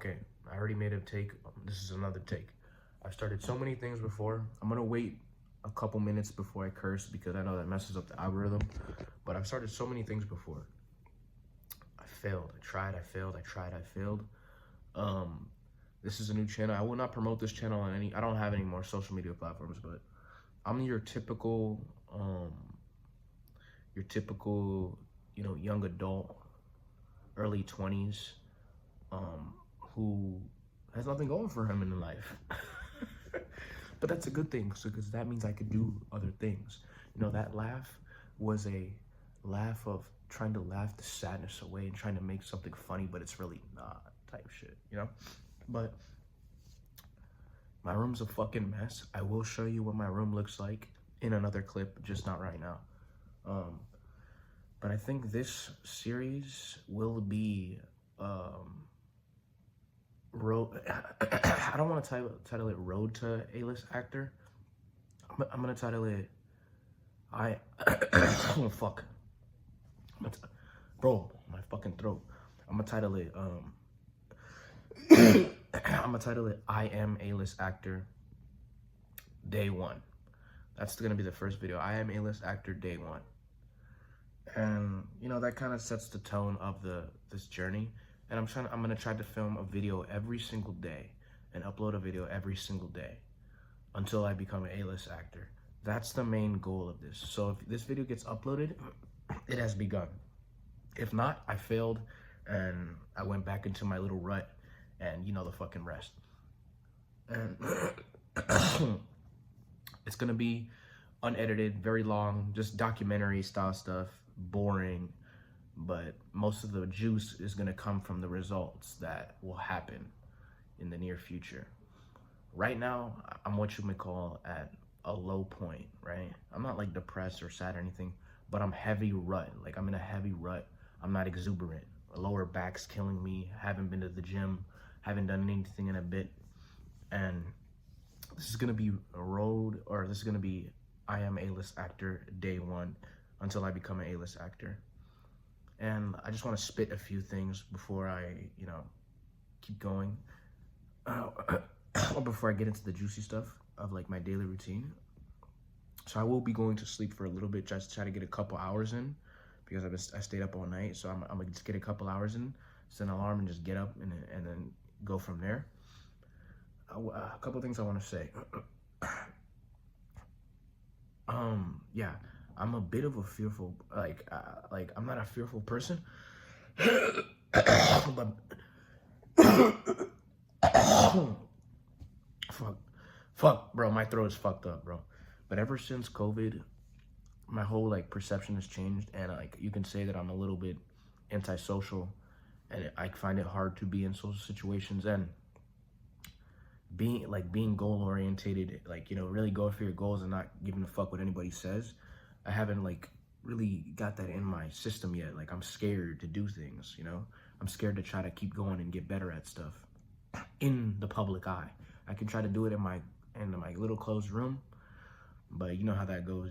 Okay, I already made a take. This is another take. I've started so many things before. I'm gonna wait a couple minutes before I curse because I know that messes up the algorithm. But I've started so many things before. I failed. I tried. I failed. I tried. I failed. Um, this is a new channel. I will not promote this channel on any. I don't have any more social media platforms, but I'm your typical, your typical, young adult, early 20s, who has nothing going for him in life. But that's a good thing, because that means I could do other things. That laugh was a laugh of trying to laugh the sadness away and trying to make something funny, but it's really not type shit. But my room's a fucking mess. I will show you what my room looks like in another clip, just not right now. But I think this series will be I don't want to title it Road to A-List Actor. I'm gonna title it oh fuck, bro, my fucking throat. I'm gonna title it I Am A-List Actor Day 1. That's gonna be the first video. I Am A-List Actor Day 1. And that kind of sets the tone of this journey. And I'm gonna try to film a video every single day and upload a video every single day until I become an A-list actor. That's the main goal of this. So if this video gets uploaded, it has begun. If not, I failed and I went back into my little rut, and the fucking rest. And it's gonna be unedited, very long, just documentary style stuff, boring, but most of the juice is gonna come from the results that will happen in the near future. Right now, I'm what you may call at a low point, right? I'm not like depressed or sad or anything, but I'm heavy rut. Like, I'm in a heavy rut. I'm not exuberant. My lower back's killing me. Haven't been to the gym. Haven't done anything in a bit. And this is gonna be this is gonna be I Am A-List Actor Day 1 until I become an A-List actor. And I just want to spit a few things before I, keep going. Or before I get into the juicy stuff of like my daily routine. So I will be going to sleep for a little bit, just try to get a couple hours in, because I stayed up all night. So I'm gonna just get a couple hours in, set an alarm, and just get up and then go from there. A couple things I want to say. Yeah, I'm a bit of a fearful, I'm not a fearful person, but fuck, bro, my throat is fucked up, bro. But ever since COVID, my whole perception has changed, and you can say that I'm a little bit antisocial, and I find it hard to be in social situations, and being goal orientated, really going for your goals and not giving a fuck what anybody says. I haven't really got that in my system yet. I'm scared to do things, I'm scared to try to keep going and get better at stuff in the public eye. I can try to do it in my little closed room, but you know how that goes,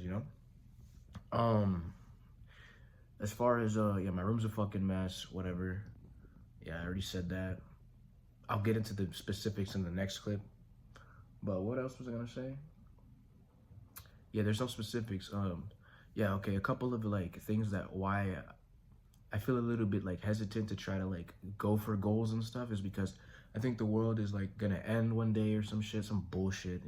As far as my room's a fucking mess, whatever. Yeah, I already said that. I'll get into the specifics in the next clip. But what else was I gonna say? Yeah, there's no specifics. Yeah, okay, a couple of things that why I feel a little bit hesitant to try to go for goals and stuff is because I think the world is gonna end one day or some shit, some bullshit.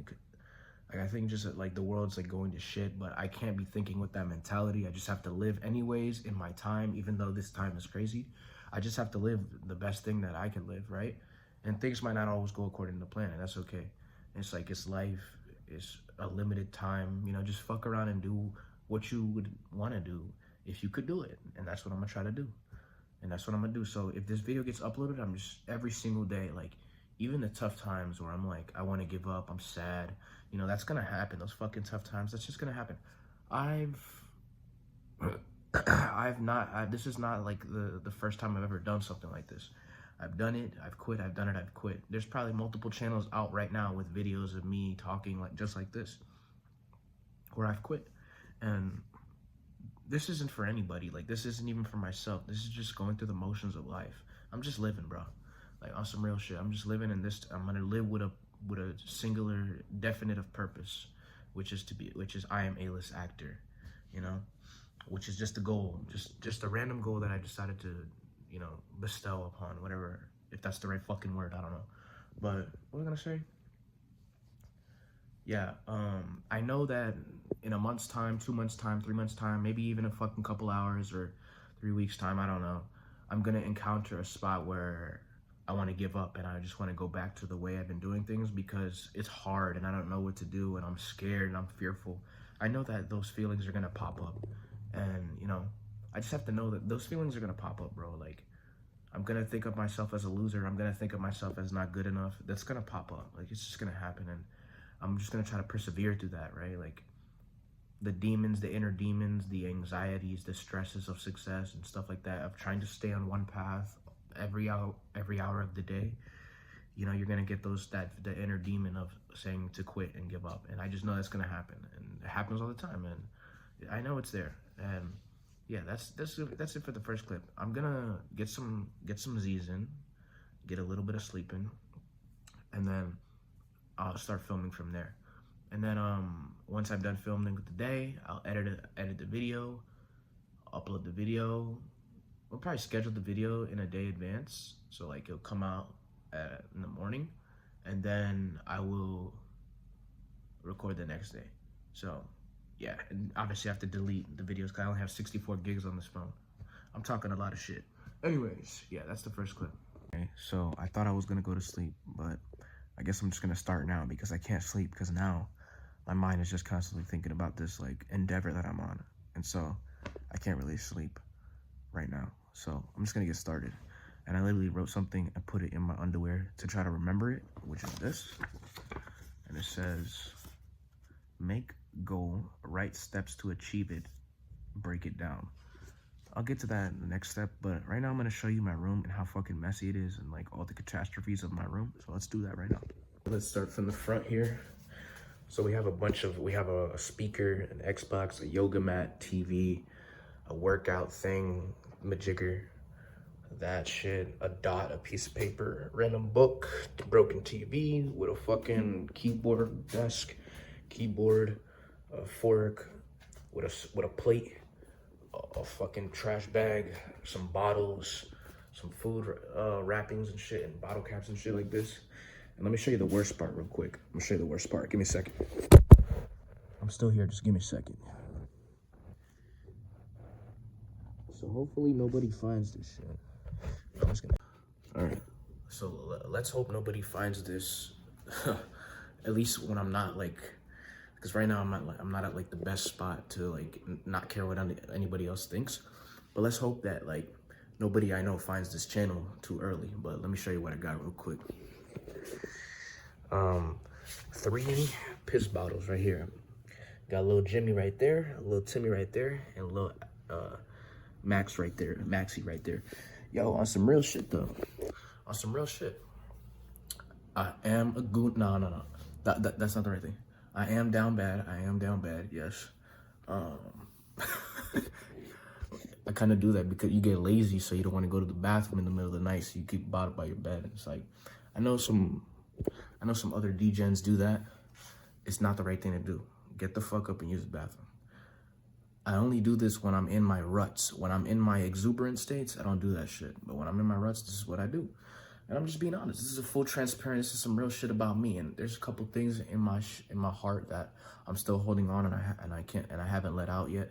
I think just the world's going to shit, but I can't be thinking with that mentality. I just have to live anyways in my time, even though this time is crazy. I just have to live the best thing that I can live, right? And things might not always go according to plan, and that's okay. It's it's life, it's a limited time, just fuck around and do what you would want to do if you could do it. And that's what I'm gonna try to do. And that's what I'm gonna do. So if this video gets uploaded, I'm just every single day, even the tough times where I'm I want to give up, I'm sad, that's gonna happen. Those fucking tough times, that's just gonna happen. This is not the first time I've ever done something like this. I've done it, I've quit, I've done it, I've quit. There's probably multiple channels out right now with videos of me talking just like this, where I've quit. And this isn't for anybody. This isn't even for myself. This is just going through the motions of life. I'm just living, bro. Like on some real shit. I'm just living in this. I'm gonna live with a singular, definitive purpose, which is I am A-list actor, you know, which is just a goal, just a random goal that I decided to, you know, bestow upon, whatever, if that's the right fucking word, I don't know. But what was I gonna say? Yeah, I know that in a month's time, 2 months' time, 3 months' time, maybe even a fucking couple hours or 3 weeks' time, I don't know, I'm gonna encounter a spot where I want to give up and I just want to go back to the way I've been doing things because it's hard and I don't know what to do and I'm scared and I'm fearful. I know that those feelings are gonna pop up, and you know, I just have to know that those feelings are gonna pop up, bro. Like, I'm gonna think of myself as a loser. I'm gonna think of myself as not good enough. That's gonna pop up. Like, it's just gonna happen, and I'm just gonna try to persevere through that, right? Like, the demons, the inner demons, the anxieties, the stresses of success and stuff like that, of trying to stay on one path every hour of the day. You know, you're gonna get the inner demon of saying to quit and give up, and I just know that's gonna happen, and it happens all the time, and I know it's there. And yeah, that's it for the first clip. I'm gonna get some Z's in, get a little bit of sleep in, and then I'll start filming from there. And then once I'm done filming with the day, I'll edit the video, upload the video. We'll probably schedule the video in a day advance, so like it'll come out in the morning, and then I will record the next day. So yeah, and obviously I have to delete the videos because I only have 64 gigs on this phone. I'm talking a lot of shit. Anyways, yeah, that's the first clip. Okay, so I thought I was gonna go to sleep, but I guess I'm just gonna start now because I can't sleep, because now my mind is just constantly thinking about this like endeavor that I'm on, and so I can't really sleep right now. So I'm just gonna get started. And I literally wrote something and put it in my underwear to try to remember it, which is this. And it says, make goal, right steps to achieve it, break it down. I'll get to that in the next step, but right now I'm gonna show you my room and how fucking messy it is and like all the catastrophes of my room. So let's do that right now. Let's start from the front here. So we have a speaker, an Xbox, a yoga mat, TV, a workout thing, majigger, that shit, a dot, a piece of paper, random book, broken TV with a fucking keyboard desk, keyboard, a fork, with a plate, a fucking trash bag, some bottles, some food wrappings and shit, and bottle caps and shit like this. And let me show you the worst part real quick. I'm gonna show you the worst part. Give me a second. I'm still here, just give me a second. So hopefully nobody finds this shit. I'm just gonna... All right, so let's hope nobody finds this. At least when I'm not like, because right now I'm not at like the best spot to like not care what anybody else thinks. But let's hope that like nobody I know finds this channel too early. But let me show you what I got real quick. 3 piss bottles right here. Got a little Jimmy right there, a little Timmy right there, and a little Max right there, Maxie right there. Yo, on some real shit though. On some real shit. I am a goon. No. That's not the right thing. I am down bad. I am down bad. Yes. I kind of do that because you get lazy, so you don't want to go to the bathroom in the middle of the night, so you keep bottled by your bed. It's like, I know some other degens do that. It's not the right thing to do. Get the fuck up and use the bathroom. I only do this when I'm in my ruts. When I'm in my exuberant states, I don't do that shit. But when I'm in my ruts, this is what I do. And I'm just being honest. This is a full transparent. This is some real shit about me. And there's a couple things in my heart that I'm still holding on and I haven't let out yet.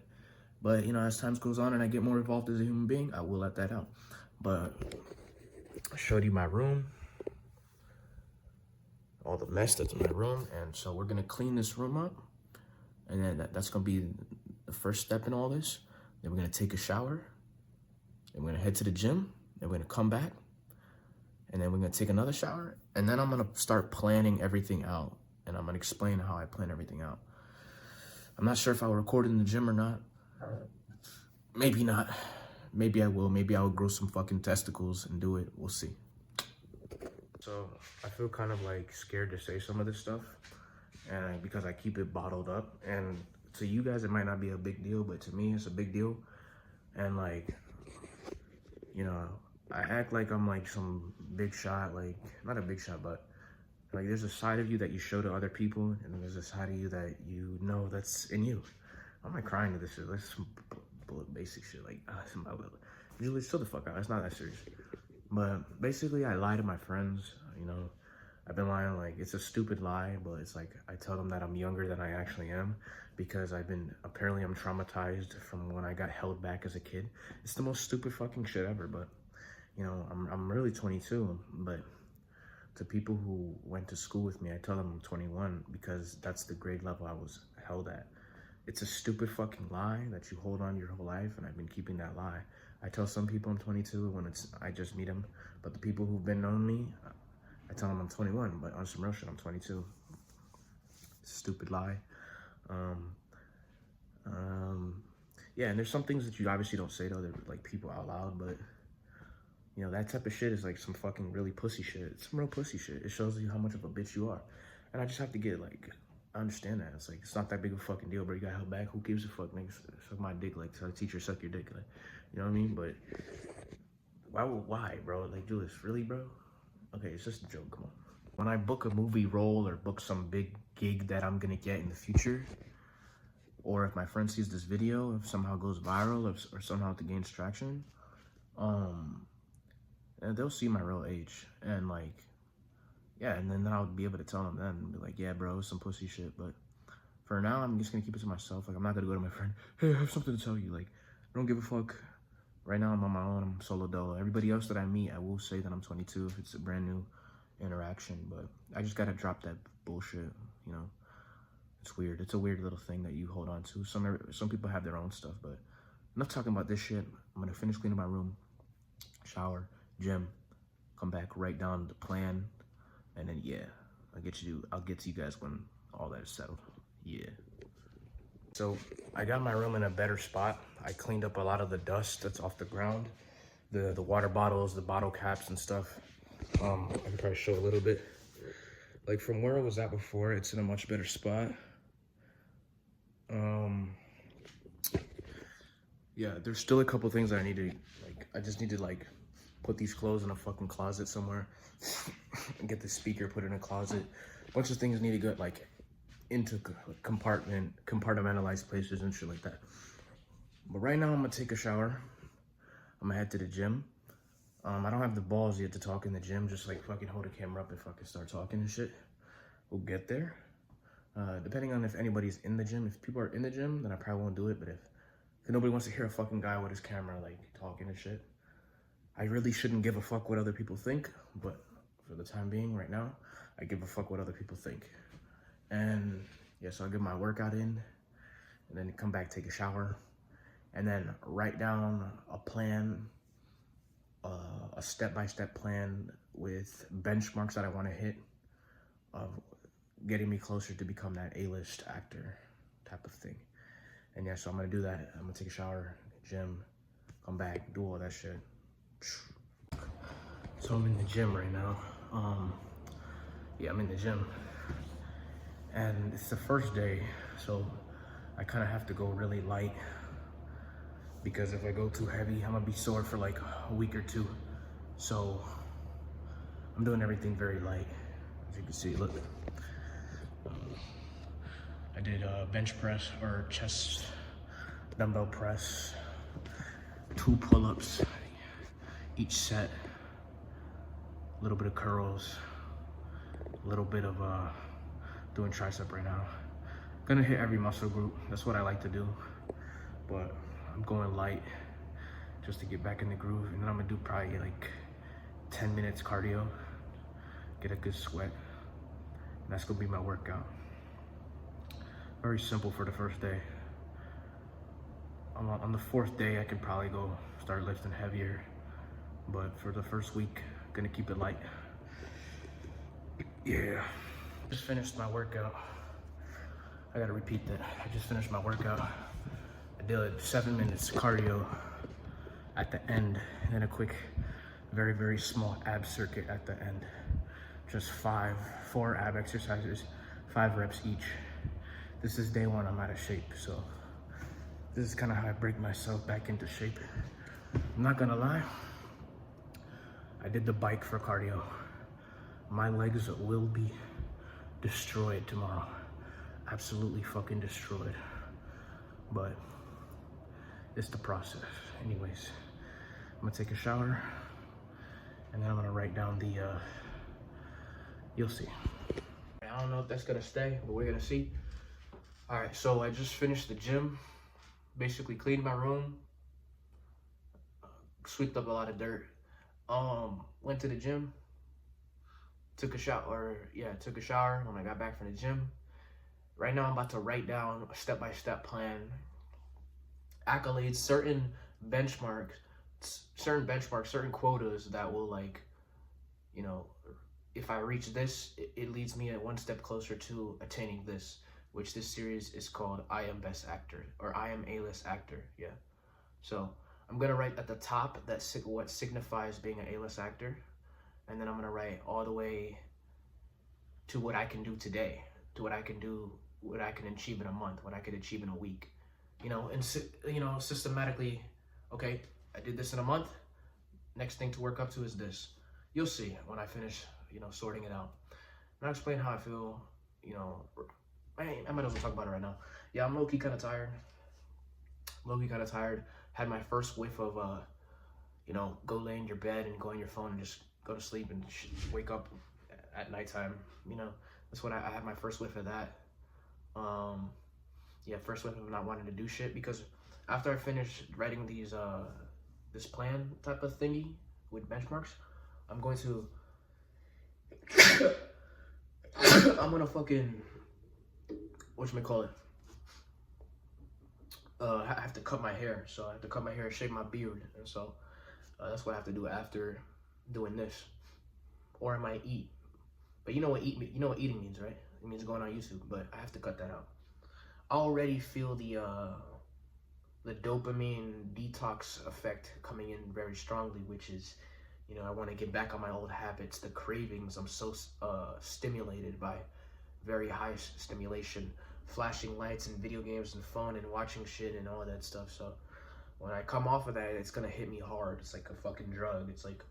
But you know, as time goes on and I get more involved as a human being, I will let that out. But I showed you my room, all the mess that's in my room, and so we're gonna clean this room up, and then that's gonna be the first step in all this. Then we're gonna take a shower, then we're gonna head to the gym, then we're gonna come back, and then we're gonna take another shower, and then I'm gonna start planning everything out, and I'm gonna explain how I plan everything out. I'm not sure if I'll record in the gym or not. Maybe not. Maybe I will. Maybe I will grow some fucking testicles and do it. We'll see. So I feel kind of like scared to say some of this stuff, and because I keep it bottled up, and to you guys it might not be a big deal, but to me it's a big deal. And like, you know, I act like I'm like some big shot, like not a big shot, but like there's a side of you that you show to other people, and then there's a side of you that you know that's in you. I'm not crying to this shit. That's some basic shit. Like, usually chill the fuck out. It's not that serious. But basically, I lie to my friends. You know, I've been lying. Like, it's a stupid lie, but it's like I tell them that I'm younger than I actually am because apparently I'm traumatized from when I got held back as a kid. It's the most stupid fucking shit ever. But you know, I'm really 22. But to people who went to school with me, I tell them I'm 21 because that's the grade level I was held at. It's a stupid fucking lie that you hold on your whole life, and I've been keeping that lie. I tell some people I'm 22 when I just meet them, but the people who've been known me, I tell them I'm 21, but on some real shit, I'm 22. It's a stupid lie. Yeah, and there's some things that you obviously don't say to other like people out loud, but you know, that type of shit is like some fucking really pussy shit. It's some real pussy shit. It shows you how much of a bitch you are. And I just have to get like, I understand that. It's like, it's not that big of a fucking deal, bro. You got held back. Who gives a fuck, nigga? Suck my dick, like, tell the teacher suck your dick, like, you know what I mean? But why, bro? Like, Julius, really, bro? Okay, it's just a joke, come on. When I book a movie role or book some big gig that I'm gonna get in the future, or if my friend sees this video, if somehow goes viral, or somehow it gains traction, and they'll see my real age, and like, yeah, and then I'll be able to tell them then, and be like, yeah, bro, it's some pussy shit. But for now, I'm just gonna keep it to myself. Like, I'm not gonna go to my friend, hey, I have something to tell you. Like, I don't give a fuck. Right now, I'm on my own. I'm solo dolo. Everybody else that I meet, I will say that I'm 22 if it's a brand new interaction. But I just gotta drop that bullshit. You know, it's weird. It's a weird little thing that you hold on to. Some people have their own stuff. But enough talking about this shit. I'm gonna finish cleaning my room, shower, gym, come back, write down the plan. And then, yeah, I'll get to you guys when all that is settled. Yeah. So I got my room in a better spot. I cleaned up a lot of the dust that's off the ground, the water bottles, the bottle caps and stuff. I can probably show a little bit. Like from where I was at before, it's in a much better spot. Yeah, there's still a couple things that I need to, like, I just need to like put these clothes in a fucking closet somewhere and get the speaker put in a closet. A bunch of things need to get like into compartmentalized places and shit like that. But right now I'm gonna take a shower. I'm gonna head to the gym. I don't have the balls yet to talk in the gym, just like fucking hold a camera up and fucking start talking and shit. We'll get there. Depending on if anybody's in the gym. If people are in the gym, then I probably won't do it. But if nobody wants to hear a fucking guy with his camera like talking and shit, I really shouldn't give a fuck what other people think, but for the time being, right now, I give a fuck what other people think. And yeah, so I'll get my workout in, and then come back, take a shower, and then write down a plan, a step-by-step plan with benchmarks that I want to hit of getting me closer to become that A-list actor type of thing. And yeah, so I'm gonna do that. I'm gonna take a shower, gym, come back, do all that shit. So I'm in the gym right now. Yeah, I'm in the gym. And it's the first day, so I kind of have to go really light because if I go too heavy, I'm gonna be sore for like a week or two. So I'm doing everything very light. As you can see, look. I did a bench press or chest dumbbell press, 2 pull-ups each set, a little bit of curls, a little bit of doing tricep right now. Gonna hit every muscle group. That's what I like to do, but I'm going light just to get back in the groove. And then I'm gonna do probably like 10 minutes cardio, get a good sweat, and that's gonna be my workout. Very simple for the first day. On the 4th day, I can probably go start lifting heavier, but for the first week, gonna keep it light. Yeah, just finished my workout. I gotta repeat that. I just finished my workout. I did 7 minutes cardio at the end, and then a quick, very, very small ab circuit at the end. Just 4 ab exercises, 5 reps each. This is day 1, I'm out of shape, so this is kind of how I break myself back into shape. I'm not gonna lie, I did the bike for cardio. My legs will be destroyed tomorrow. Absolutely fucking destroyed. But it's the process. Anyways, I'm gonna take a shower and then I'm gonna write down the, you'll see. I don't know if that's gonna stay, but we're gonna see. All right, so I just finished the gym, basically cleaned my room, swept up a lot of dirt. Went to the gym, took a shower when I got back from the gym. Right now I'm about to write down a step-by-step plan, accolades, certain benchmarks, certain quotas that will, like, you know, if I reach this, it leads me one step closer to attaining this, which this series is called I Am Best Actor, or I Am A-List Actor, yeah. So I'm gonna write at the top what signifies being an A-list actor, and then I'm gonna write all the way to what I can do today, to what I can achieve in a month, what I can achieve in a week, and systematically. Okay, I did this in a month. Next thing to work up to is this. You'll see when I finish, sorting it out. And I'll explain how I feel. I might as well talk about it right now. Yeah, I'm low-key kind of tired. Had my first whiff of, go lay in your bed and go on your phone and just go to sleep and wake up at nighttime. That's what I had my first whiff of that. First whiff of not wanting to do shit, because after I finish writing these, this plan type of thingy with benchmarks, I'm going to, fucking, whatchamacallit, I have to cut my hair. So I have to cut my hair and shave my beard. And so that's what I have to do after doing this. Or I might eat. But you know what eating means, right? It means going on YouTube, but I have to cut that out. I already feel the dopamine detox effect coming in very strongly, which is, I want to get back on my old habits, the cravings. I'm so stimulated by very high stimulation, flashing lights and video games and phone and watching shit and all that stuff. So when I come off of that, it's gonna hit me hard. It's like a fucking drug. It's like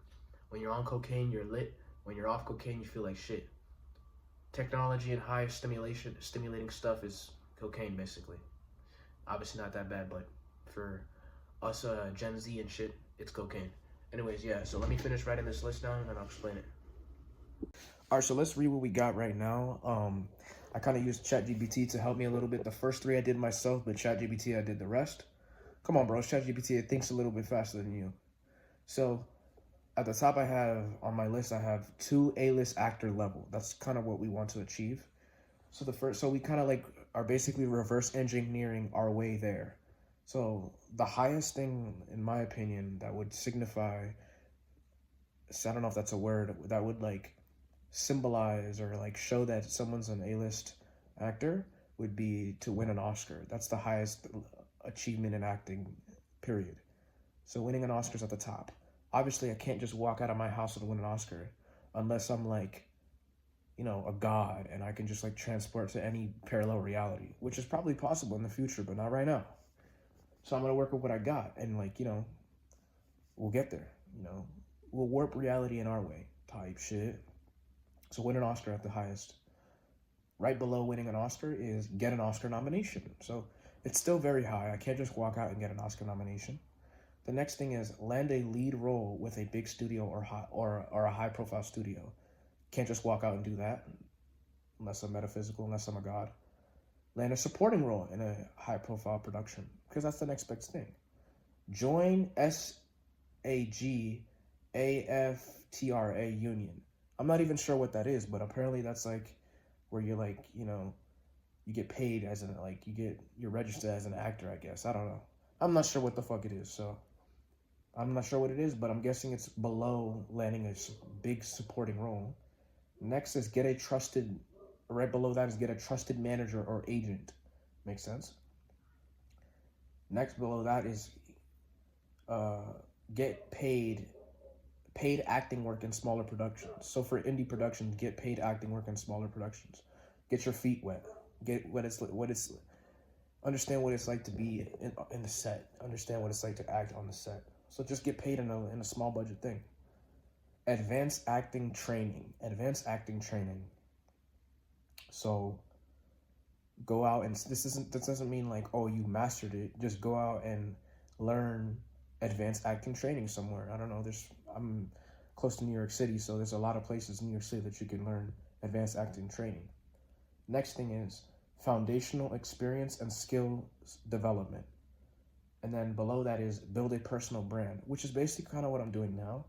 when you're on cocaine, you're lit. When you're off cocaine, you feel like shit. Technology and high stimulating stuff is cocaine, basically. Obviously not that bad, but for us Gen Z and shit, it's cocaine. Anyways, yeah, so let me finish writing this list down and then I'll explain it. All right, so let's read what we got right now. I kind of used ChatGPT to help me a little bit. The first 3 I did myself, but ChatGPT, I did the rest. Come on, bro, ChatGPT, it thinks a little bit faster than you. So at the top on my list, I have 2 A-list actor level. That's kind of what we want to achieve. So we kind of like are basically reverse engineering our way there. So the highest thing, in my opinion, that would signify, so I don't know if that's a word, that would like symbolize or like show that someone's an A-list actor, would be to win an Oscar. That's the highest achievement in acting, period. So winning an Oscar's at the top. Obviously, I can't just walk out of my house and win an Oscar unless I'm like, a god and I can just like transport to any parallel reality, which is probably possible in the future, but not right now. So I'm gonna work with what I got, and like, we'll get there. We'll warp reality in our way, type shit. So win an Oscar at the highest. Right below winning an Oscar is get an Oscar nomination. So it's still very high. I can't just walk out and get an Oscar nomination. The next thing is land a lead role with a big studio or a high-profile studio. Can't just walk out and do that unless I'm metaphysical, unless I'm a god. Land a supporting role in a high-profile production, because that's the next best thing. Join SAG-AFTRA union. I'm not even sure what that is, but apparently that's like where you're like, you get paid as you're registered as an actor, I guess. I don't know. I'm not sure what the fuck it is, so I'm not sure what it is, but I'm guessing it's below landing a big supporting role. Next is right below that is get a trusted manager or agent. Makes sense? Next below that is get paid acting work in smaller productions. So for indie productions, get paid acting work in smaller productions. Get your feet wet. Understand what it's like to be in the set. Understand what it's like to act on the set. So just get paid in a small budget thing. Advanced acting training. Advanced acting training. So go out and this doesn't mean like, oh, you mastered it. Just go out and learn advanced acting training somewhere. I don't know. I'm close to New York City, so there's a lot of places in New York City that you can learn advanced acting training. Next thing is foundational experience and skill development. And then below that is build a personal brand, which is basically kind of what I'm doing now.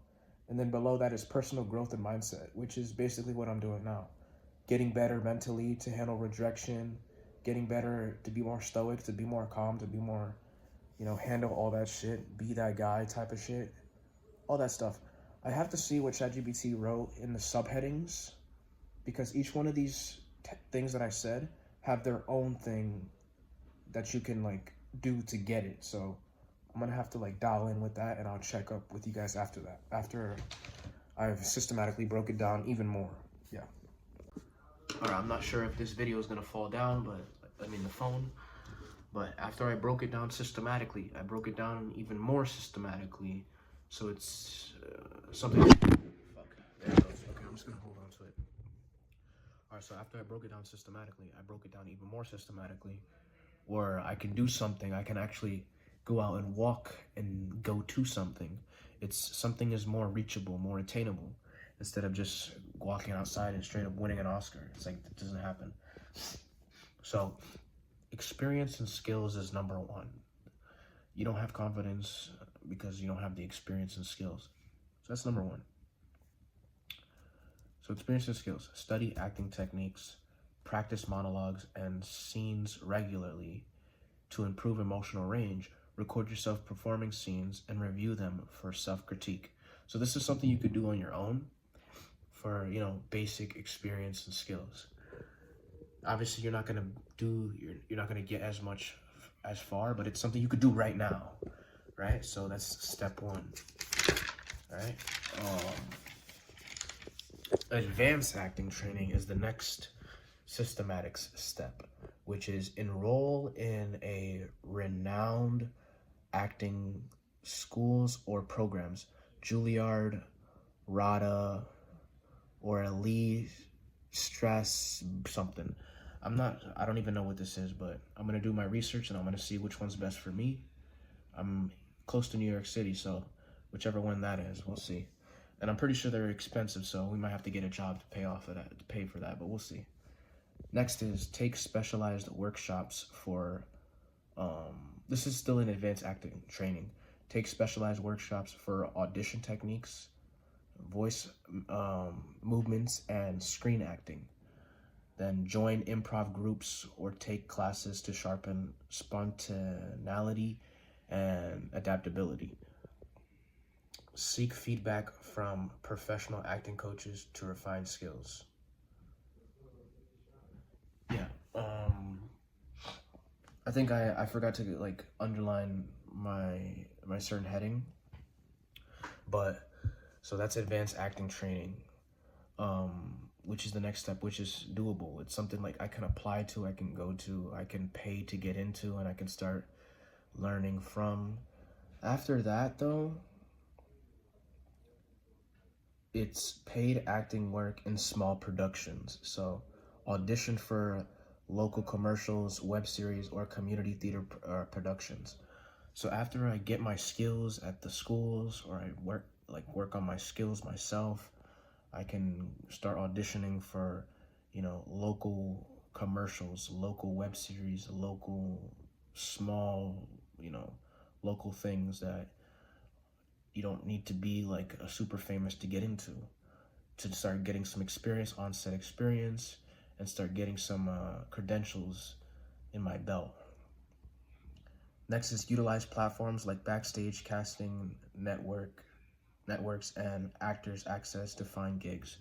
And then below that is personal growth and mindset, which is basically what I'm doing now. Getting better mentally to handle rejection, getting better to be more stoic, to be more calm, to be more, handle all that shit, be that guy type of shit, all that stuff. I have to see what ChatGPT wrote in the subheadings, because each one of these things that I said have their own thing that you can like do to get it. So I'm gonna have to like dial in with that, and I'll check up with you guys after that, after I've systematically broke it down even more. Yeah. All right, I'm not sure if this video is gonna fall down, but the phone. But after I broke it down systematically, I broke it down even more systematically. So it's something. Fuck. There it goes. Okay, I'm just gonna hold on to it. All right, so after I broke it down systematically, I broke it down even more systematically, where I can do something. I can actually go out and walk and go to something. Something is more reachable, more attainable, instead of just walking outside and straight up winning an Oscar. It's like, it doesn't happen. So experience and skills is number one. You don't have confidence because you don't have the experience and skills. So that's number one. So experience and skills. Study acting techniques, practice monologues and scenes regularly to improve emotional range. Record yourself performing scenes and review them for self-critique. So this is something you could do on your own for, basic experience and skills. Obviously, you're not gonna get as far, but it's something you could do right now, right? So that's step one, right? Advanced acting training is the next systematic step, which is enroll in a renowned acting schools or programs, Juilliard, RADA, or Lee Stress something. I don't even know what this is, but I'm gonna do my research and I'm gonna see which one's best for me. I'm close to New York City, so whichever one that is, we'll see. And I'm pretty sure they're expensive, so we might have to get a job to pay for that, but we'll see. Next is take specialized workshops for, this is still in advanced acting training. Take specialized workshops for audition techniques, voice movements, and screen acting. Then join improv groups or take classes to sharpen spontaneity and adaptability. Seek feedback from professional acting coaches to refine skills. Yeah, I think I forgot to like underline my certain heading, but so that's advanced acting training, which is the next step, which is doable. It's something like I can apply to, I can go to, I can pay to get into, and I can start learning from. After that, though, it's paid acting work in small productions. So audition for local commercials, web series, or community theater productions. So after I get my skills at the schools, or I work on my skills myself, I can start auditioning for, local commercials, local web series, local small, local things that you don't need to be like a super famous to get into, to start getting some experience, on-set experience, and start getting some credentials in my belt. Next is utilize platforms like Backstage, Casting networks, and actors access to find gigs.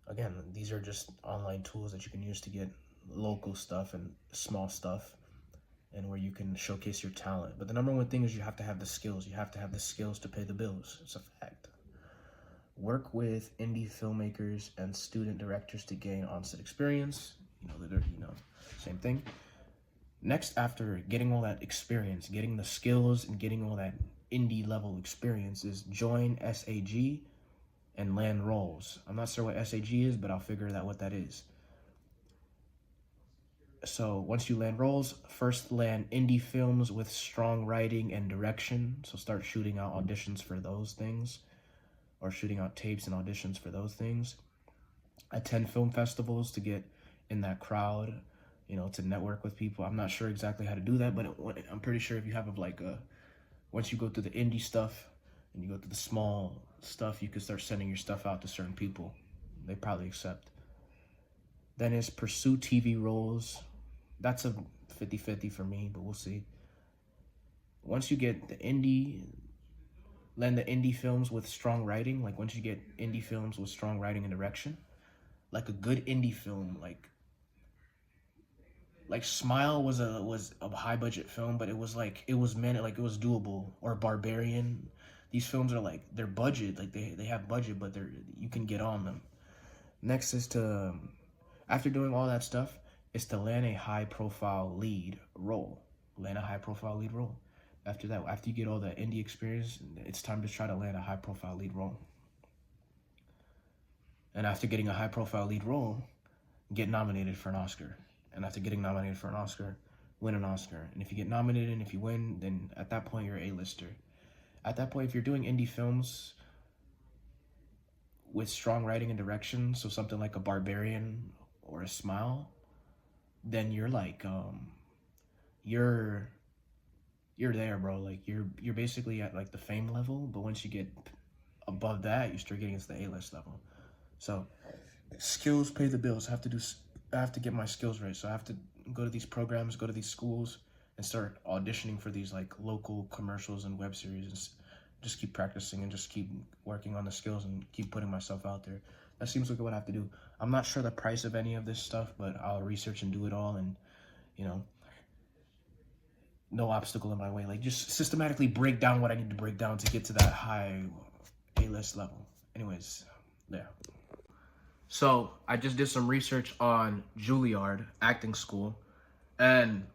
Again, these are just online tools that you can use to get local stuff and small stuff, and where you can showcase your talent. But the number one thing is you have to have the skills. You have to have the skills to pay the bills. It's a fact. Work with indie filmmakers and student directors to gain on-set experience. Same thing. Next, after getting all that experience, getting the skills and getting all that indie level experience, is join SAG and land roles. I'm not sure what SAG is, but I'll figure out what that is. So once you land roles, first land indie films with strong writing and direction. So start shooting out auditions for those things, or shooting out tapes and auditions for those things. Attend film festivals to get in that crowd, to network with people. I'm not sure exactly how to do that, but I'm pretty sure if you have once you go through the indie stuff and you go through the small stuff, you can start sending your stuff out to certain people. They probably accept. Then is pursue TV roles. That's a 50-50 for me, but we'll see. Once you get land the indie films with strong writing, like once you get indie films with strong writing and direction, like a good indie film, like Smile was a high budget film, but it was doable. Or Barbarian. These films are like, they're budget, like they have budget, but you can get on them. Next is to, after doing all that stuff, is to land a high profile lead role. After that, after you get all the indie experience, it's time to try to land a high profile lead role. And after getting a high profile lead role, get nominated for an Oscar. And after getting nominated for an Oscar, win an Oscar. And if you get nominated and if you win, then at that point you're A-lister. At that point, if you're doing indie films with strong writing and direction, so something like a Barbarian or a Smile, then you're like, you're there, bro. Like you're basically at like the fame level, but once you get above that, you start getting into the A-list level. So skills pay the bills. I have to get my skills right. So I have to go to these programs, go to these schools, and start auditioning for these like local commercials and web series, and just keep practicing and just keep working on the skills and keep putting myself out there. That seems like what I have to do. I'm not sure the price of any of this stuff, but I'll research and do it all, and no obstacle in my way. Like, just systematically break down what I need to break down to get to that high A-list level. Anyways, yeah. So I just did some research on Juilliard acting school, and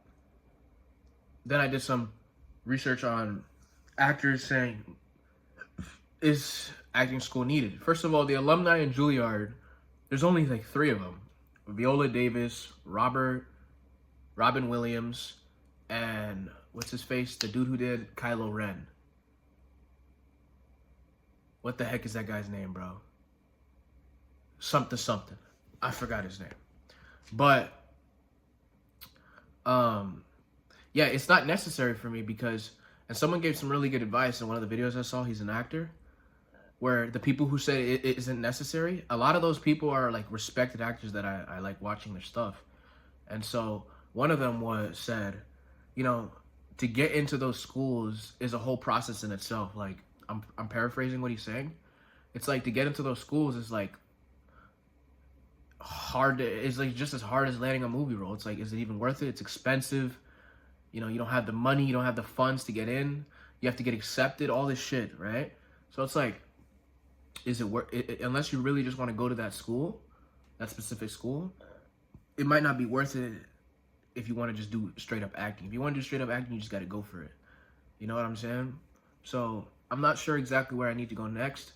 then I did some research on actors saying, is acting school needed? First of all, the alumni in Juilliard, there's only like 3 of them. Viola Davis, Robin Williams, and what's his face? The dude who did Kylo Ren. What the heck is that guy's name, bro? Something. I forgot his name. But, yeah, it's not necessary for me because, and someone gave some really good advice in one of the videos I saw, he's an actor, where the people who say it isn't necessary, a lot of those people are like respected actors that I like watching their stuff. And so one of them said, to get into those schools is a whole process in itself. Like, I'm paraphrasing what he's saying. It's like to get into those schools is like hard. It's like just as hard as landing a movie role. It's like, is it even worth it? It's expensive. You don't have the money, you don't have the funds to get in. You have to get accepted, all this shit, right? So it's like, is it worth it? Unless you really just want to go to that school, that specific school, it might not be worth it if you want to just do straight up acting. If you want to do straight up acting, you just got to go for it. You know what I'm saying? So I'm not sure exactly where I need to go next.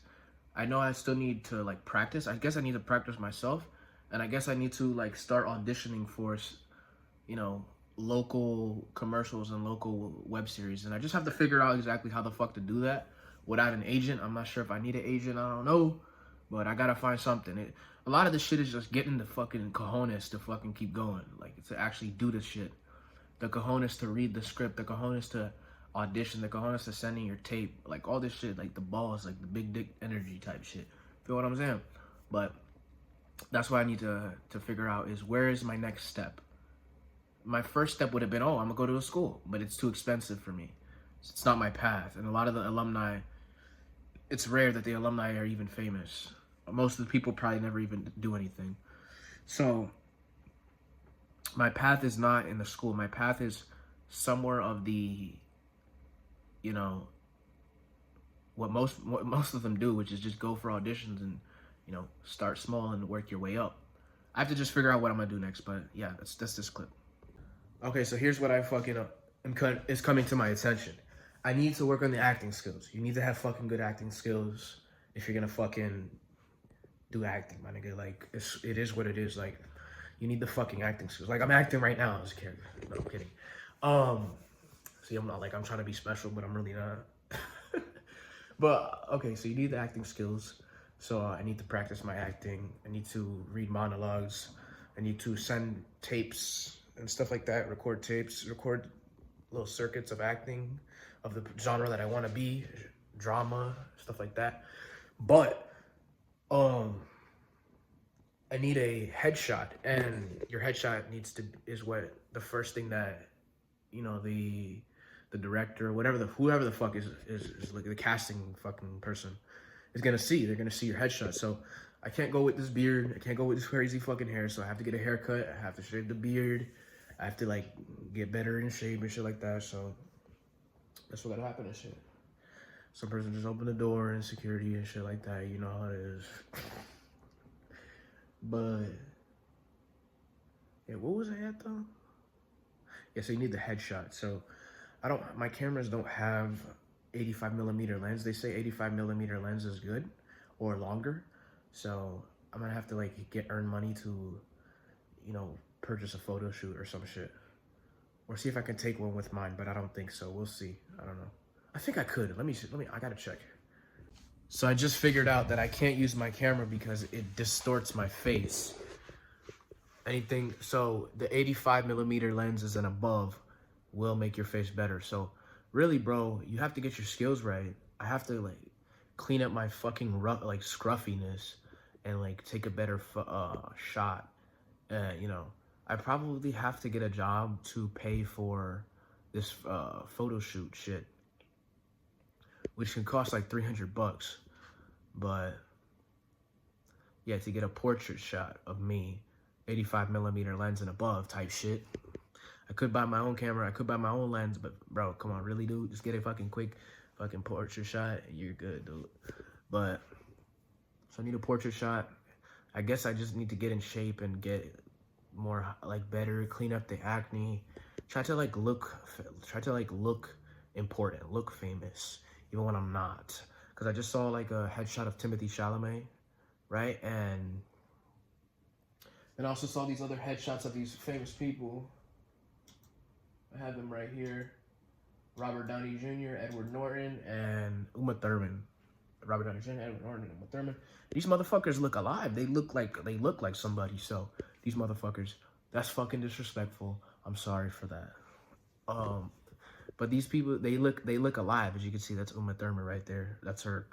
I know I still need to like practice. I guess I need to practice myself. And I guess I need to like start auditioning for, local commercials and local web series. And I just have to figure out exactly how the fuck to do that without an agent. I'm not sure if I need an agent. I don't know. But I gotta find something. A lot of this shit is just getting the fucking cojones to fucking keep going. Like, to actually do this shit. The cojones to read the script. The cojones to audition. The cojones to sending your tape. Like, all this shit. Like, the balls. Like, the big dick energy type shit. Feel what I'm saying? But that's what I need to figure out is, where is my next step? My first step would have been, I'm going to go to a school. But it's too expensive for me. It's not my path. And a lot of the alumni, it's rare that the alumni are even famous. Most of the people probably never even do anything. So my path is not in the school. My path is somewhere of the, what most of them do, which is just go for auditions and, start small and work your way up. I have to just figure out what I'm going to do next. But yeah, that's this clip. Okay, so here's what I fucking is coming to my attention. I need to work on the acting skills. You need to have fucking good acting skills. if you're gonna fucking do acting, my nigga. Like, it is what it is. Like, you need the fucking acting skills. Like, I'm acting right now as a character. No, I'm kidding. See, I'm not like, I'm trying to be special, but I'm really not. But okay, so you need the acting skills. So I need to practice my acting. I need to read monologues. I need to send tapes and stuff like that. Record tapes. Record little circuits of acting, of the genre that I want to be, drama, stuff like that. But I need a headshot, and your headshot is what the first thing that, you know, the director, whoever the fuck is like the casting fucking person is gonna see. They're gonna see your headshot. So I can't go with this beard. I can't go with this crazy fucking hair. So I have to get a haircut. I have to shave the beard. I have to like get better in shape and shit like that. So that's what gotta happen and shit. Some person just opened the door and security and shit like that. You know how it is. But yeah, what was I at though? Yeah, so you need the headshot. So my cameras don't have 85 millimeter lens. They say 85 millimeter lens is good or longer. So I'm gonna have to like earn money to, you know, purchase a photo shoot or some shit. Or see if I can take one with mine, but I don't think so. We'll see. I don't know. I think I could. I gotta check. So I just figured out that I can't use my camera because it distorts my face. So the 85 millimeter lenses and above will make your face better. So really, bro, you have to get your skills right. I have to like clean up my fucking rough, like scruffiness, and like take a better shot. You know, I probably have to get a job to pay for this photo shoot shit, which can cost like $300. But yeah, to get a portrait shot of me, 85 millimeter lens and above type shit. I could buy my own camera. I could buy my own lens, but bro, come on, really, dude? Just get a fucking quick fucking portrait shot. You're good, dude. But, so I need a portrait shot. I guess I just need to get in shape and get more, like, better, clean up the acne. Try to look important, look famous, even when I'm not. Because I just saw, like, a headshot of Timothy Chalamet, right? And I also saw these other headshots of these famous people. I have them right here. Robert Downey Jr., Edward Norton, and Uma Thurman. Robert Downey Jr., Edward Norton, and Uma Thurman. These motherfuckers look alive. They look like somebody. So these motherfuckers, that's fucking disrespectful. I'm sorry for that. But these people, they look alive. As you can see, that's Uma Thurman right there. That's her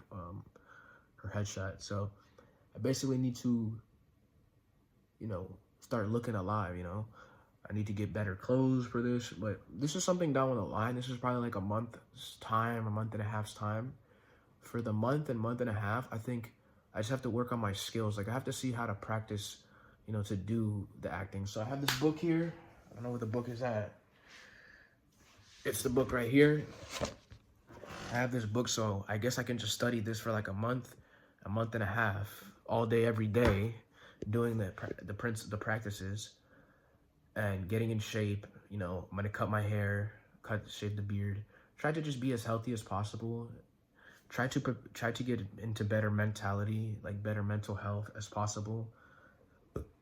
headshot. So I basically need to, you know, start looking alive, you know. I need to get better clothes for this, but this is something down the line. This is probably like a month's time, a month and a half's time. For the month and a half, I think I just have to work on my skills. Like, I have to see how to practice, you know, to do the acting. So I have this book here. I don't know where the book is at. It's the book right here. I have this book, so I guess I can just study this for like a month and a half, all day, every day, doing the practices and getting in shape. You know, I'm gonna cut my hair, shave the beard, try to just be as healthy as possible. Try to get into better mentality, like better mental health as possible,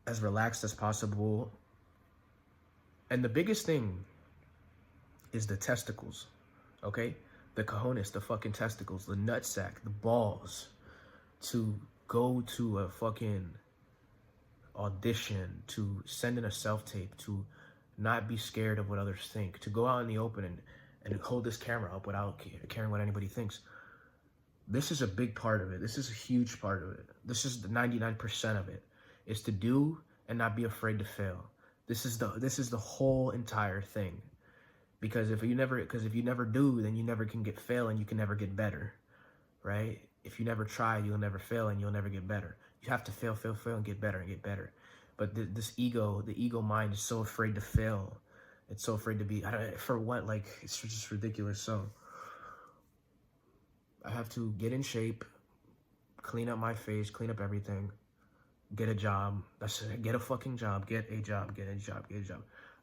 as relaxed as possible. And the biggest thing is the testicles, okay? The cojones, the fucking testicles, the nutsack, the balls, to go to a fucking audition, to send in a self-tape, to not be scared of what others think, to go out in the open and hold this camera up without caring what anybody thinks. This is a big part of it. This is a huge part of it. This is the 99% of it, is to do and not be afraid to fail. This is the whole entire thing. Because if you never do, then you never can fail, and you can never get better, right? If you never try, you'll never fail, and you'll never get better. You have to fail, and get better. But the ego mind is so afraid to fail. It's so afraid to be, for what? Like, it's just ridiculous. So I have to get in shape, clean up my face, clean up everything, get a job. Get a fucking job. Get a job.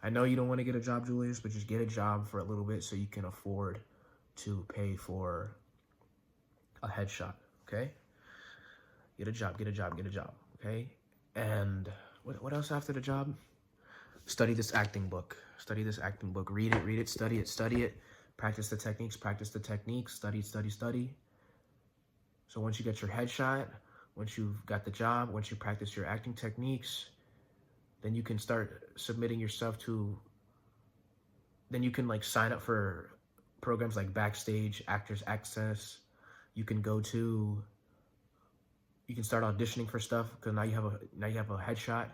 I know you don't want to get a job, Julius, but just get a job for a little bit so you can afford to pay for a headshot, okay? Get a job, get a job, get a job, okay? And what else after the job? Study this acting book. Study this acting book. Read it, study it, study it. Practice the techniques, study, study, study. So once you get your headshot, once you've got the job, once you practice your acting techniques, then you can start submitting yourself to, then you can like sign up for programs like Backstage, Actors Access. You can go to, you can start auditioning for stuff because now you have a headshot.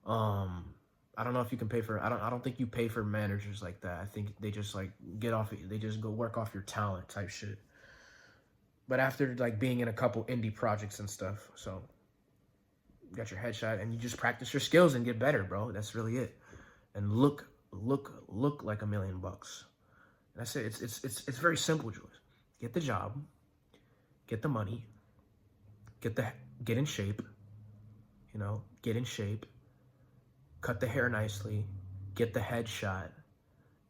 I don't know if you can pay for, I don't think you pay for managers like that. I think they just like they just go work off your talent type shit. But after like being in a couple indie projects and stuff, so you got your headshot and you just practice your skills and get better, bro. That's really it. And look like $1 million. That's it. It's very simple, Julius. Get the job, get the money, get in shape, you know, get in shape, cut the hair nicely, get the headshot,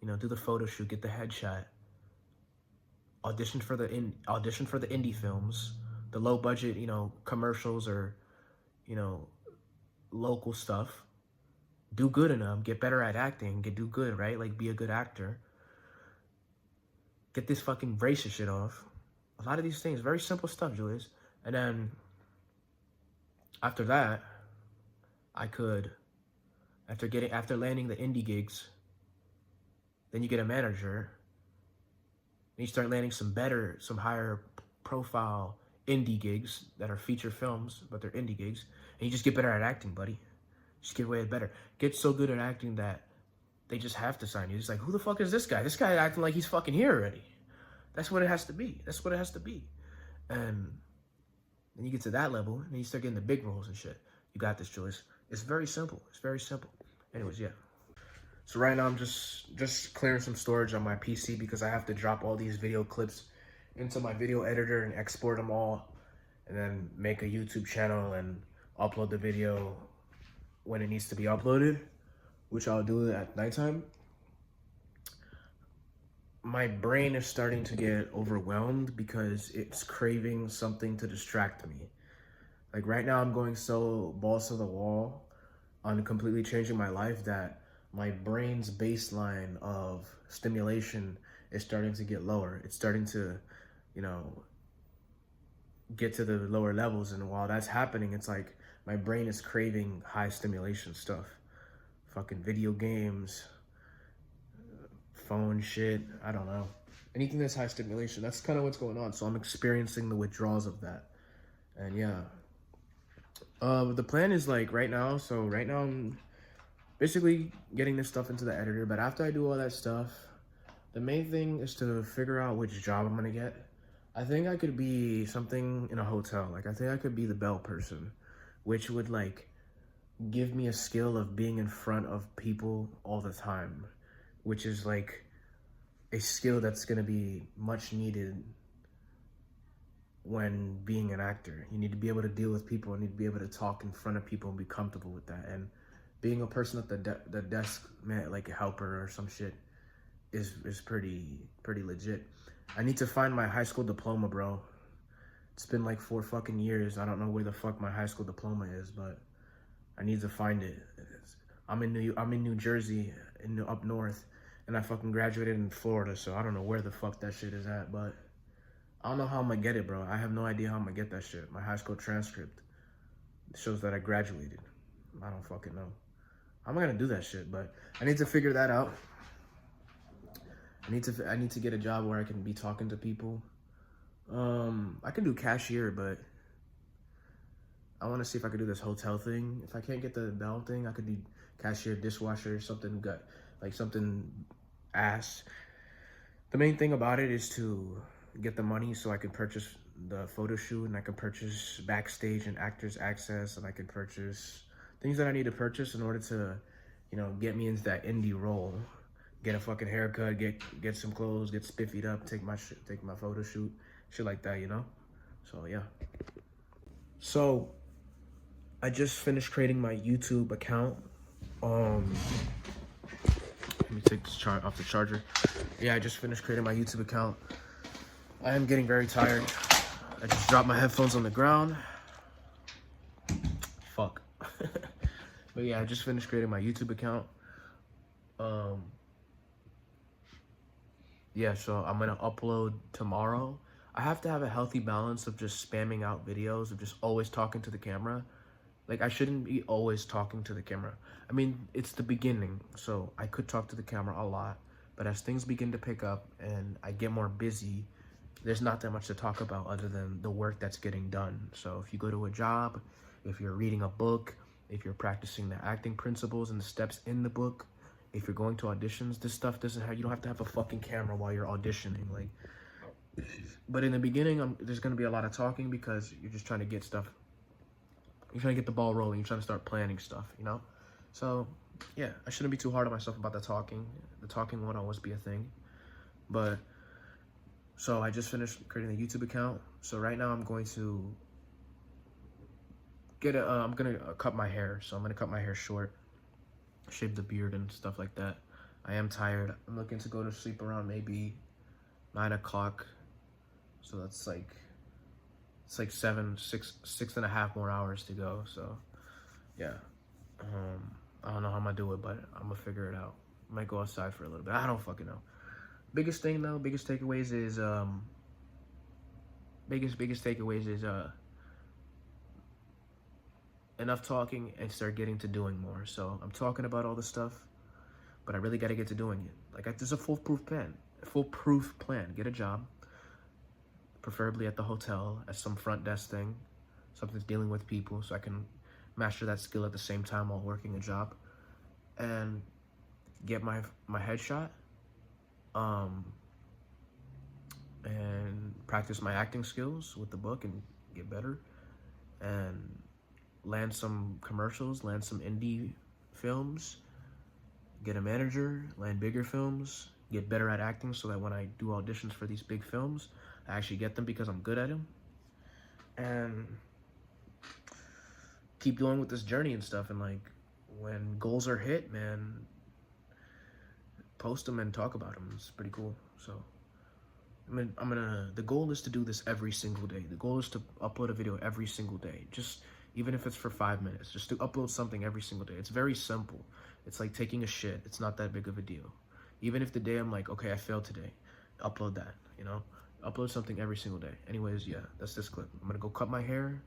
you know, do the photo shoot, get the headshot, audition for the indie films, the low budget, you know, commercials or, you know, local stuff. Do good in them, get better at acting, do good, right? Like be a good actor. Get this fucking racist shit off. A lot of these things, very simple stuff, Julius. And then after that, after landing the indie gigs, then you get a manager. And you start landing some higher profile indie gigs that are feature films, but they're indie gigs. And you just get better at acting, buddy. Just get way better. Get so good at acting that they just have to sign you. It's like, who the fuck is this guy? This guy acting like he's fucking here already. That's what it has to be. That's what it has to be. And then you get to that level, and then you start getting the big roles and shit. You got this, Julius. It's very simple. It's very simple. Anyways, yeah. So right now I'm just clearing some storage on my PC because I have to drop all these video clips into my video editor and export them all, and then make a YouTube channel and upload the video when it needs to be uploaded, which I'll do at nighttime. My brain is starting to get overwhelmed because it's craving something to distract me. Like right now I'm going so balls to the wall on completely changing my life that my brain's baseline of stimulation is starting to get lower. It's starting to, you know, get to the lower levels. And while that's happening, it's like my brain is craving high stimulation stuff. Fucking video games, phone shit, I don't know. Anything that's high stimulation, that's kind of what's going on. So I'm experiencing the withdrawals of that. And yeah. The plan is like right now I'm basically getting this stuff into the editor, but after I do all that stuff, the main thing is to figure out which job I'm gonna get. I think I could be something in a hotel. Like I think I could be the bell person, which would like give me a skill of being in front of people all the time, which is like a skill that's gonna be much needed when being an actor. You need to be able to deal with people, you need to be able to talk in front of people and be comfortable with that. And being a person at the desk, man, like a helper or some shit, is pretty legit. I need to find my high school diploma, bro. It's been like 4 fucking years. I don't know where the fuck my high school diploma is, but I need to find it. I'm in New Jersey, up north, and I fucking graduated in Florida, so I don't know where the fuck that shit is at, but I don't know how I'm gonna get it, bro. I have no idea how I'm gonna get that shit. My high school transcript shows that I graduated. I don't fucking know. I'm not gonna do that shit, but I need to figure that out. I need to get a job where I can be talking to people. I can do cashier, but I want to see if I could do this hotel thing. If I can't get the bell thing, I could do cashier, dishwasher, something ass. The main thing about it is to get the money so I can purchase the photo shoot, and I can purchase Backstage and Actors Access, and I can purchase things that I need to purchase in order to, you know, get me into that indie role. Get a fucking haircut, get some clothes, get spiffied up, take my photo shoot, shit like that, you know? So yeah. So I just finished creating my YouTube account. Let me take this off the charger. Yeah, I just finished creating my YouTube account. I am getting very tired. I just dropped my headphones on the ground. But yeah, I just finished creating my YouTube account. Yeah, so I'm gonna upload tomorrow. I have to have a healthy balance of just spamming out videos, of just always talking to the camera. Like, I shouldn't be always talking to the camera. I mean, it's the beginning, so I could talk to the camera a lot. But as things begin to pick up and I get more busy, there's not that much to talk about other than the work that's getting done. So if you go to a job, if you're reading a book, if you're practicing the acting principles and the steps in the book, if you're going to auditions, this stuff doesn't have, you don't have to have a fucking camera while you're auditioning. Like, but in the beginning, there's gonna be a lot of talking because you're just trying to get stuff. You're trying to get the ball rolling. You're trying to start planning stuff, you know? So, yeah, I shouldn't be too hard on myself about the talking. The talking won't always be a thing. But, so I just finished creating the YouTube account. So right now I'm going to I'm gonna cut my hair. So I'm gonna cut my hair short, shave the beard and stuff like that. I am tired. I'm looking to go to sleep around maybe 9 o'clock. So that's like, it's like 6.5 more hours to go. So yeah, I don't know how I'm gonna do it, but I'm gonna figure it out. I might go outside for a little bit. I don't fucking know. Biggest thing though, biggest takeaways is enough talking and start getting to doing more. So I'm talking about all this stuff, but I really got to get to doing it. Like, there's a foolproof plan. Get a job, preferably at the hotel, as some front desk thing, something's dealing with people, so I can master that skill at the same time while working a job, and get my headshot, and practice my acting skills with the book and get better, and land some commercials, land some indie films, get a manager, land bigger films, get better at acting so that when I do auditions for these big films, I actually get them because I'm good at them. And keep going with this journey and stuff. And like, when goals are hit, man, post them and talk about them. It's pretty cool. So the goal is to do this every single day. The goal is to upload a video every single day. Just, even if it's for 5 minutes, just to upload something every single day. It's very simple. It's like taking a shit. It's not that big of a deal. Even if the day I'm like, okay, I failed today, upload that, you know? Upload something every single day. Anyways, yeah, that's this clip. I'm gonna go cut my hair,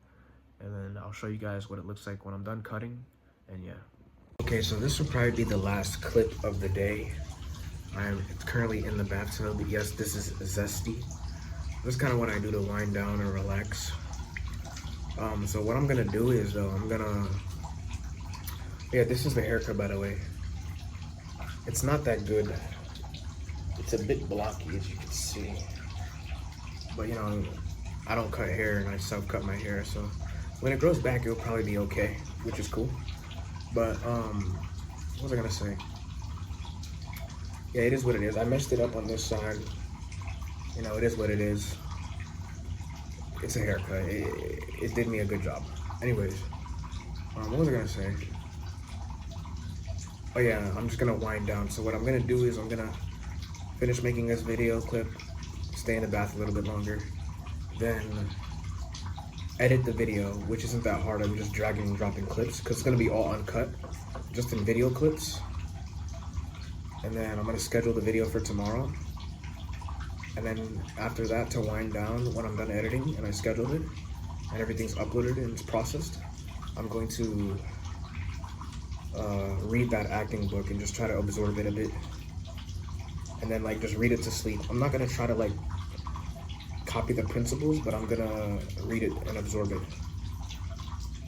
and then I'll show you guys what it looks like when I'm done cutting, and yeah. Okay, so this will probably be the last clip of the day. I'm currently in the bathtub. Yes, this is zesty. This is kind of what I do to wind down and relax. So what I'm gonna do is, yeah, this is the haircut, by the way. It's not that good. It's a bit blocky, as you can see. But you know, I don't cut hair and I self-cut my hair, so when it grows back, it'll probably be okay, which is cool. But what was I gonna say? Yeah, it is what it is. I messed it up on this side. You know, it is what it is. It's a haircut. It did me a good job. Anyways, what was I gonna say? Oh yeah, I'm just gonna wind down. So what I'm gonna do is I'm gonna finish making this video clip, stay in the bath a little bit longer, then edit the video, which isn't that hard. I'm just dragging and dropping clips because it's gonna be all uncut, just in video clips. And then I'm gonna schedule the video for tomorrow. And then after that, to wind down, when I'm done editing and I scheduled it and everything's uploaded and it's processed, I'm going to read that acting book and just try to absorb it a bit. And then like just read it to sleep. I'm not gonna try to like copy the principles, but I'm gonna read it and absorb it,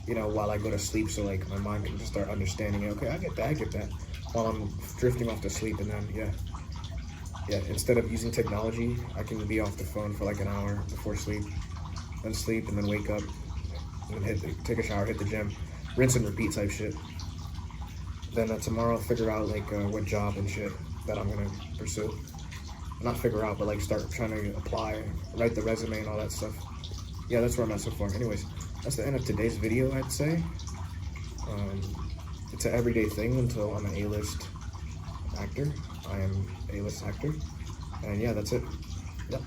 you know, while I go to sleep, so like my mind can just start understanding it. Okay, I get that, while I'm drifting off to sleep. And then yeah, instead of using technology, I can be off the phone for like an hour before sleep, then sleep, and then wake up, and then take a shower, hit the gym, rinse and repeat type shit. Then tomorrow I'll figure out like what job and shit that I'm gonna pursue. Not figure out, but like start trying to apply, write the resume and all that stuff. Yeah, that's where I'm at so far. Anyways, that's the end of today's video, I'd say. It's an everyday thing until I'm an A-list actor. I am A-list actor. And yeah, that's it. Yep.